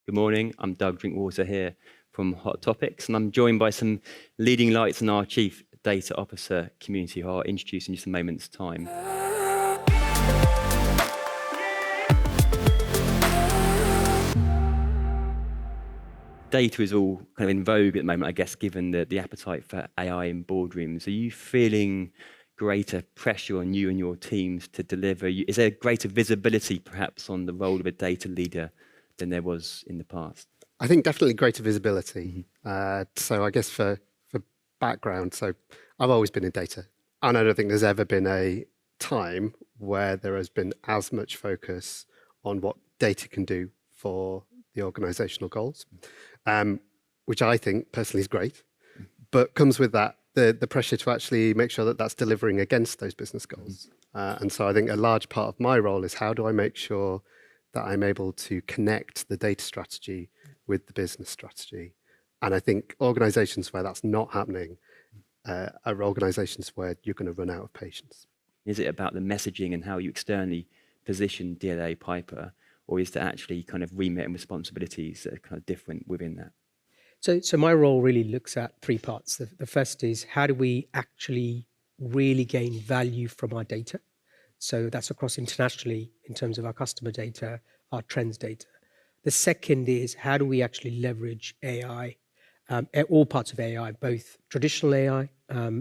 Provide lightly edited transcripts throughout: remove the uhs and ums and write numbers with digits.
Good morning, I'm Doug Drinkwater here from HotTopics, and I'm joined by some leading lights in our Chief Data Officer community who I'll introduce in just a moment's time. Data is all kind of in vogue at the moment, I guess, given the appetite for AI in boardrooms. Are you feeling greater pressure on you and your teams to deliver? Is there greater visibility perhaps on the role of a data leader than there was in the past? I think definitely greater visibility. So I guess for background, so I've always been in data, and I don't think there's ever been a time where there has been as much focus on what data can do for the organizational goals, which I think personally is great, but comes with that the pressure to actually make sure that that's delivering against those business goals. And so I think a large part of my role is how do I make sure that I'm able to connect the data strategy with the business strategy. And I think organizations where that's not happening are organizations where you're going to run out of patience. Is it about the messaging and how you externally position DLA Piper, or is there actually kind of remit and responsibilities that are kind of different within that? So my role really looks at three parts. The first is how do we actually really gain value from our data? So that's across internationally in terms of our customer data, our trends data. The second is how do we actually leverage AI, all parts of AI, both traditional AI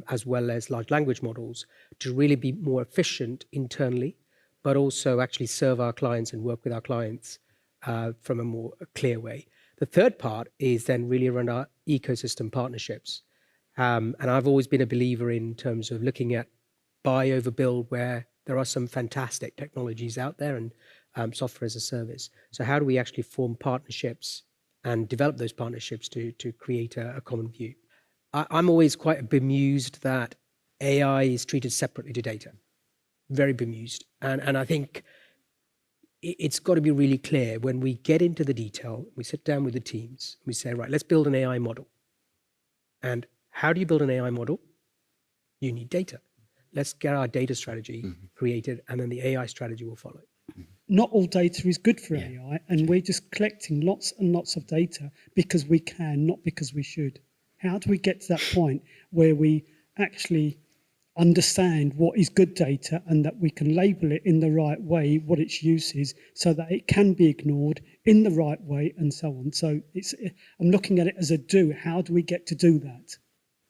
as well as large language models, to really be more efficient internally, but also actually serve our clients and work with our clients from a more clear way. The third part is then really around our ecosystem partnerships. And I've always been a believer in terms of looking at buy over build, where there are some fantastic technologies out there and software as a service. So how do we actually form partnerships and develop those partnerships to create a common view? I'm always quite bemused that AI is treated separately to data. Very bemused. And I think it's got to be really clear when we get into the detail, we sit down with the teams, we say, right, let's build an AI model. And how do you build an AI model? You need data. Let's get our data strategy created, and then the AI strategy will follow. Not all data is good for AI, and we're just collecting lots and lots of data because we can, not because we should. How do we get to that point where we actually understand what is good data and that we can label it in the right way, what its use is, so that it can be ignored in the right way and so on. So I'm looking at it as a do. How do we get to do that?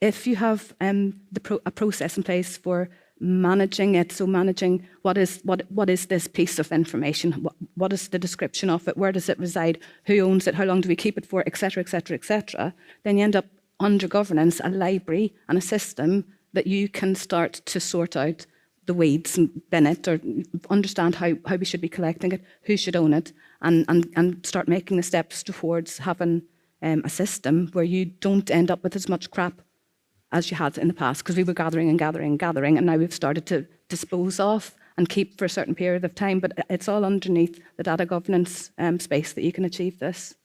If you have a process in place for managing it, so managing what is this piece of information, what is the description of it, where does it reside, who owns it, how long do we keep it for, etc., etc., etc., then you end up under governance, a library and a system that you can start to sort out the weeds in it, or understand how we should be collecting it, who should own it, and start making the steps towards having a system where you don't end up with as much crap as you had in the past, because we were gathering and gathering and gathering, and now we've started to dispose of and keep for a certain period of time. But it's all underneath the data governance space that you can achieve this.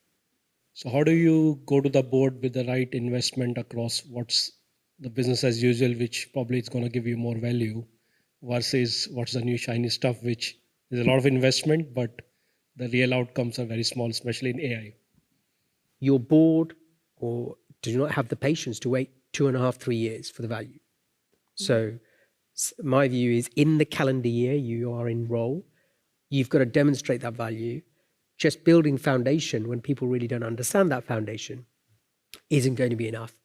So how do you go to the board with the right investment across what's the business as usual, which probably is going to give you more value, versus what's the new shiny stuff, which is a lot of investment, but the real outcomes are very small, especially in AI? Your board do not have the patience to wait 2.5, 3 years for the value. So my view is in the calendar year you are in role, you've got to demonstrate that value. Just building foundation when people really don't understand that foundation isn't going to be enough.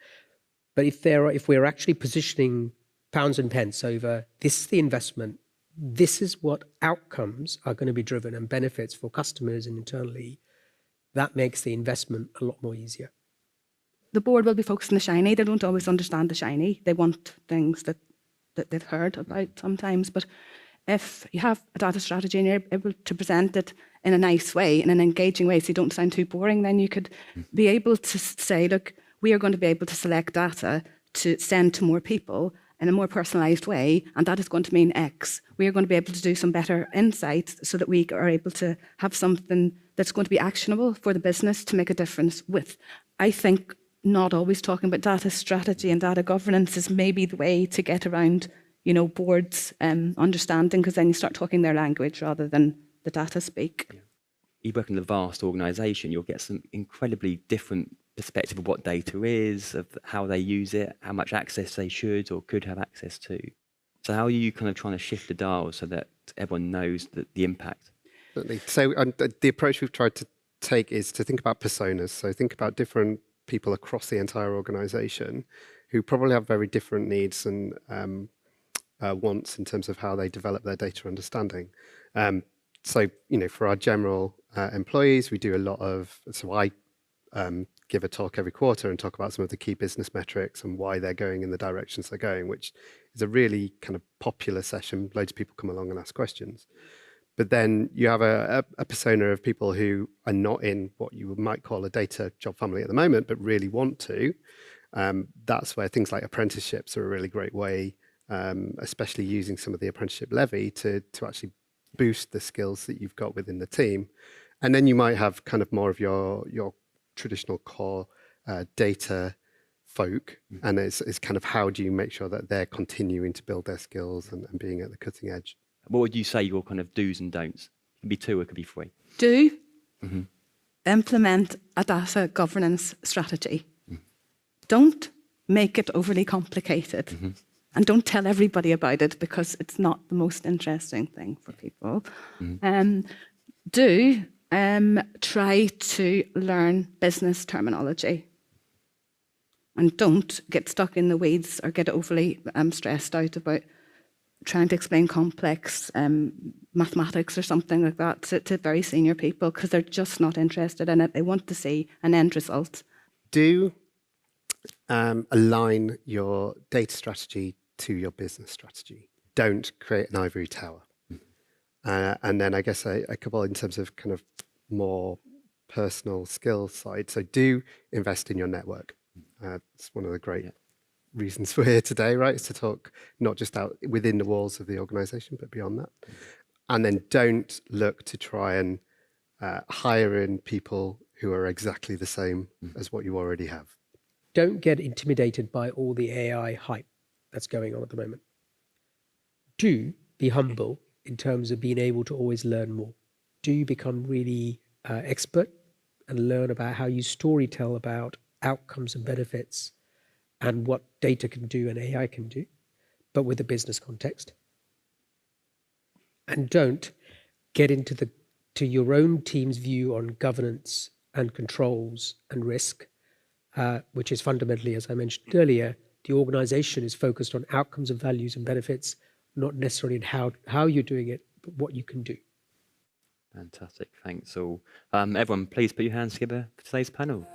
But if we're actually positioning pounds and pence over this is the investment, this is what outcomes are going to be driven and benefits for customers and internally, that makes the investment a lot more easier. The board will be focused on the shiny. They don't always understand the shiny. They want things that they've heard about sometimes. But if you have a data strategy and you're able to present it in a nice way, in an engaging way, so you don't sound too boring, then you could be able to say, look, we are going to be able to select data to send to more people in a more personalised way, and that is going to mean X. We are going to be able to do some better insights so that we are able to have something that's going to be actionable for the business to make a difference with. I think not always talking about data strategy and data governance is maybe the way to get around, boards understanding, because then you start talking their language rather than the data speak. you work in a vast organisation, you'll get some incredibly different perspective of what data is, of how they use it, how much access they should or could have access to. So how are you kind of trying to shift the dial so that everyone knows the impact? Certainly. So the approach we've tried to take is to think about personas. So think about different people across the entire organisation who probably have very different needs and wants in terms of how they develop their data understanding. So, for our general employees, we do a lot of, so I give a talk every quarter and talk about some of the key business metrics and why they're going in the directions they're going, which is a really kind of popular session. Loads of people come along and ask questions. But then you have a persona of people who are not in what you might call a data job family at the moment, but really want to. That's where things like apprenticeships are a really great way, especially using some of the apprenticeship levy to actually boost the skills that you've got within the team. And then you might have kind of more of your traditional core data folk, and it's kind of how do you make sure that they're continuing to build their skills and being at the cutting edge. What would you say your kind of do's and don'ts? It could be 2 or it could be 3. Do implement a data governance strategy. Don't make it overly complicated. And don't tell everybody about it because it's not the most interesting thing for people. Do try to learn business terminology. And don't get stuck in the weeds or get overly stressed out about trying to explain complex mathematics or something like that to very senior people because they're just not interested in it. They want to see an end result. Do align your data strategy to your business strategy. Don't create an ivory tower. And then I guess a couple in terms of kind of more personal skill side. So do invest in your network. It's one of the great reasons we're here today, right? Is to talk not just out within the walls of the organisation, but beyond that. And then don't look to try and hire in people who are exactly the same as what you already have. Don't get intimidated by all the AI hype that's going on at the moment. Do be humble in terms of being able to always learn more. Do become really expert and learn about how you storytell about outcomes and benefits and what data can do and AI can do, but with a business context. And don't get into your own team's view on governance and controls and risk, which is fundamentally, as I mentioned earlier, the organization is focused on outcomes and values and benefits, not necessarily in how you're doing it, but what you can do. Fantastic. Thanks all. Everyone, please put your hands together for today's panel.